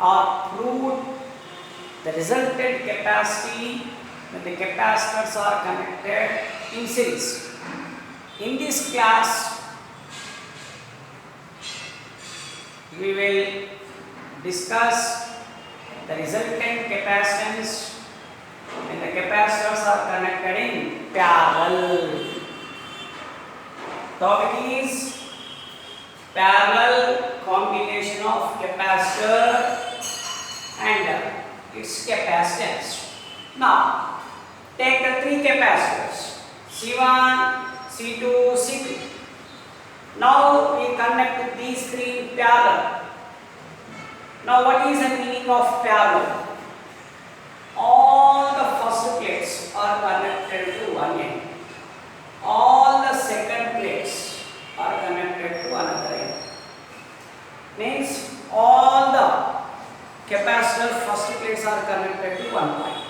or proved the resultant capacity when the capacitors are connected in series. In this class, we will discuss the resultant capacitance when the capacitors are connected in parallel. Topic is parallel combination of capacitor and its capacitance. Now, take the three capacitors C1, C2, C3. Now we connect these three in parallel. Now what is the meaning of parallel? All the first plates are connected to one end. All the second plates are connected to another end. Means all the capacitor first plates are connected to one point.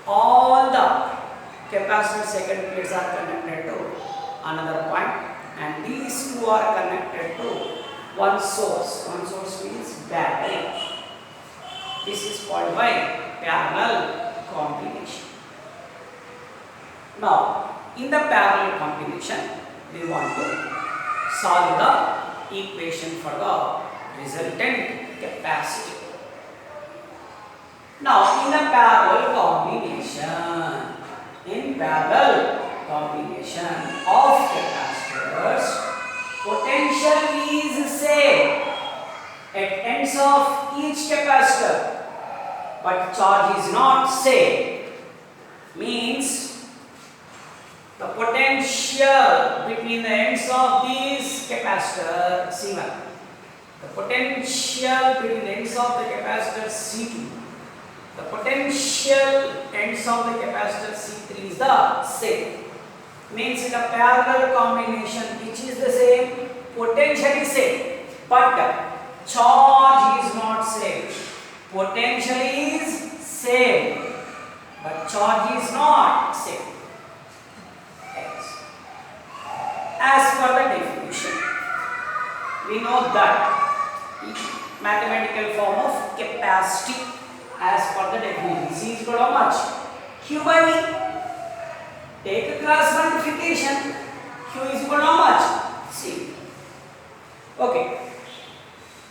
All the capacitor second plates are connected to another point, and these two are connected to one source. One source means battery. This is called by parallel combination. Now, in the parallel combination, we want to solve the equation for the resultant capacity. Now, in the parallel combination of capacitors, potential is same at ends of each capacitor, but charge is not same. Means the potential between the ends of these capacitor C1, the potential between the ends of the capacitor C2, the potential ends of the capacitor C3 is the same. Means in the parallel combination, which is the same, potential is same, but charge is not same. Potential is same, but charge is not same. Yes. As per the definition, we know that mathematical form of capacity. As per the definition, C is equal to how much? Q by V. Take a cross multiplication. Q is equal to how much? C. Okay.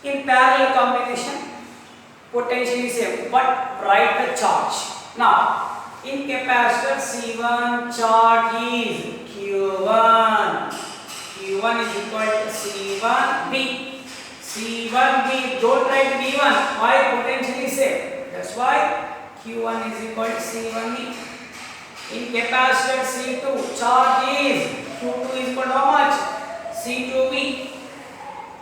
In parallel combination, potential is same, but write the charge. Now, in capacitor C1, charge is Q1. Q1 is equal to C1V. C1V, don't write V1. Why? Potential is same. That's why Q1 is equal to C1V. In capacitor C2, charge is Q2 is equal to how much? C2V.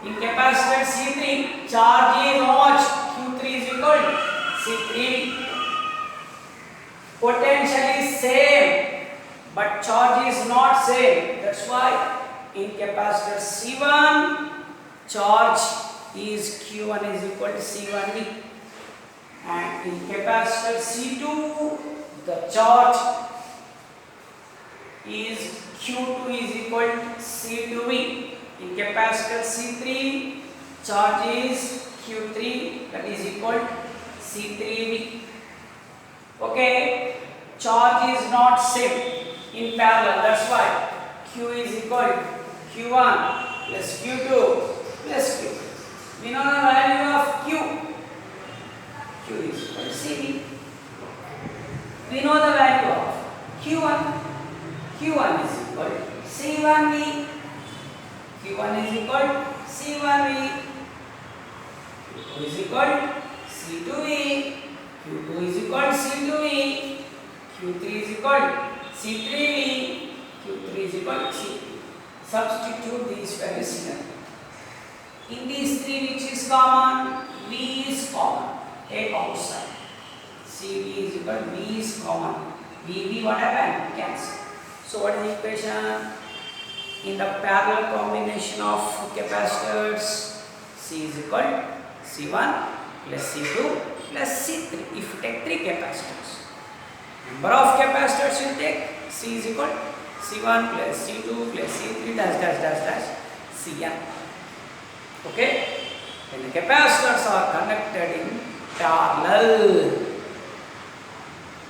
In capacitor C3, charge is how much? Q3 is equal to C3V. Potential is same, but charge is not same. That's why in capacitor C1, charge is Q1 is equal to C1V. And in capacitor C2, the charge is Q2 is equal to C2V. In capacitor C3, charge is Q3, that is equal to C3V. Okay, charge is not same in parallel. That's why Q is equal to Q1 plus Q2 plus Q. We know the value of Q. Q is equal to CV. We know the value of Q1. Q1 is equal to C1V. Q1 is equal to C1V. Q2 is equal to C2V. Q2 is equal to C2V. Q3 is equal to C3V. Q3 is equal to C3. Substitute these values here. In these three, which is common? V is common. Take outside. CV is equal to V is common. VV what happened? Cancel. So what is the equation? In the parallel combination of capacitors, C is equal to C1 plus C2 plus C3. If you take three capacitors, number of capacitors you take, C is equal to C1 plus C2 plus C3 dash dash dash dash Cn. Okay? When the capacitors are connected parallel,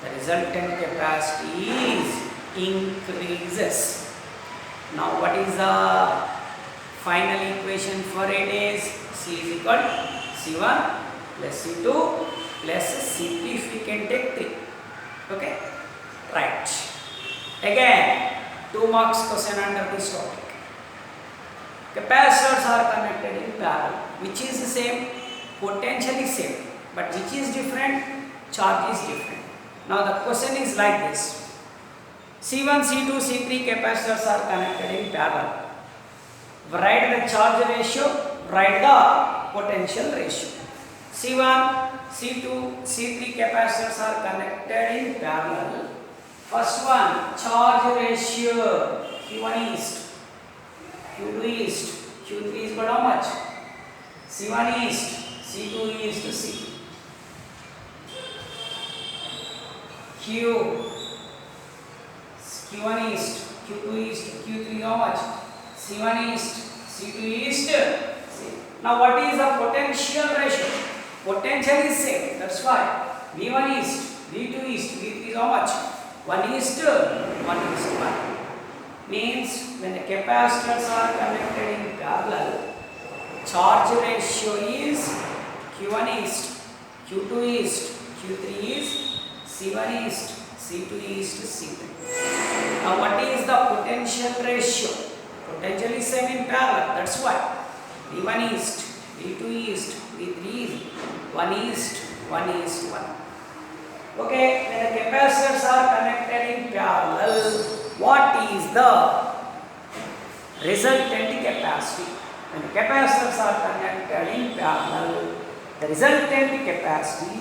the resultant capacity is increases. Now what is the final equation for it is C is equal to C1 plus C2 plus C3 if we can take 3. Okay, right. Again 2 marks question under this topic. Capacitors are connected in parallel, which is the same, potentially same, but which is different, charge is different. Now the question is like this. C1, C2, C3 capacitors are connected in parallel. Write the charge ratio, write the potential ratio. C1, C2, C3 capacitors are connected in parallel. First one, charge ratio, Q1 is, Q2 is, Q3 is but how much? C1 is, C2 is to C. Q1 is, Q2 is, Q3 how much? C1 is, C2 is to C. Now what is the potential ratio? Potential is same, that's why V1 is, V2 is, V3 is how much? 1 is to 1. Means when the capacitors are connected in parallel, charge ratio is Q1 is, Q2 is, Q3 is, C1 is, C2 is to C3. Now what is the potential ratio? Potential is same in parallel, that's why V1 is, V2 is, V3 is, 1 is, 1 is 1. Okay, when the capacitors are connected in parallel, what is the resultant capacity? When the capacitors are connected in parallel, the resultant capacity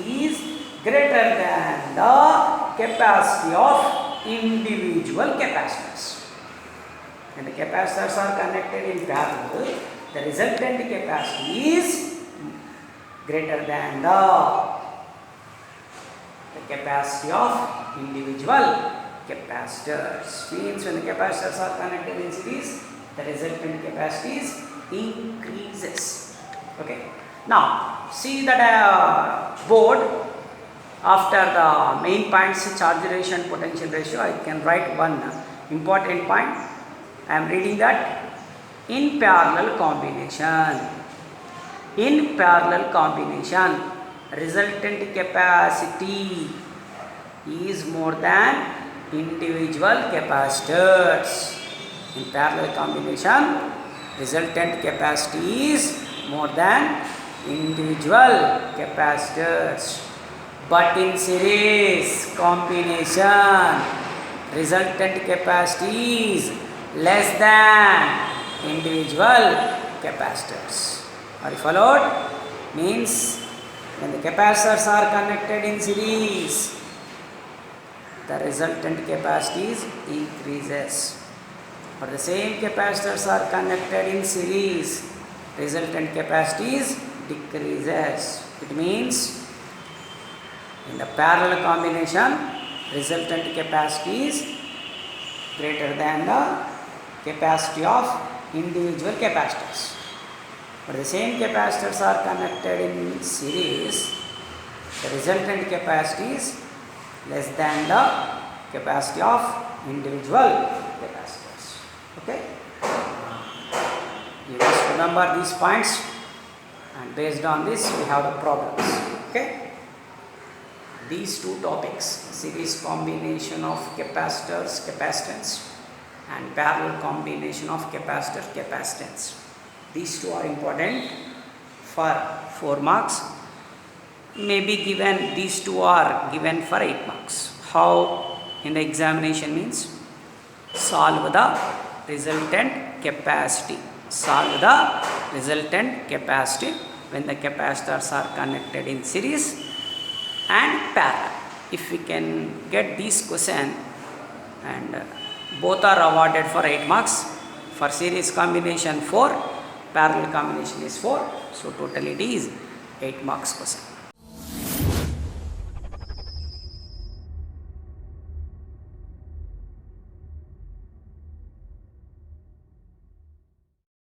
is greater than the capacity of individual capacitors. When the capacitors are connected in parallel, the resultant capacity is greater than the capacity of individual capacitors. Means when the capacitors are connected in series, the resultant capacity increases. Okay. Now see that board. After the main points, charge ratio and potential ratio, I can write one important point. I am reading that in parallel combination. In parallel combination, resultant capacity is more than individual capacitors. In parallel combination, resultant capacity is more than individual capacitors. But in series combination, resultant capacity is less than individual capacitors. Are you followed? Means when the capacitors are connected in series, the resultant capacity increases. But the same capacitors are connected in series, resultant capacity decreases. It means in the parallel combination, resultant capacity is greater than the capacity of individual capacitors. But the same capacitors are connected in series, the resultant capacity is less than the capacity of individual capacitors. Okay? You must remember these points, and based on this we have the problems. Okay? These two topics, series combination of capacitors, capacitance, and parallel combination of capacitor, capacitance. These two are important for 4 marks. Maybe given, these two are given for 8 marks. How in the examination means? Solve the resultant capacity. Solve the resultant capacity when the capacitors are connected in series and parallel. If we can get this question, and both are awarded for 8 marks. For series combination 4, parallel combination is 4. So total it is 8 marks question.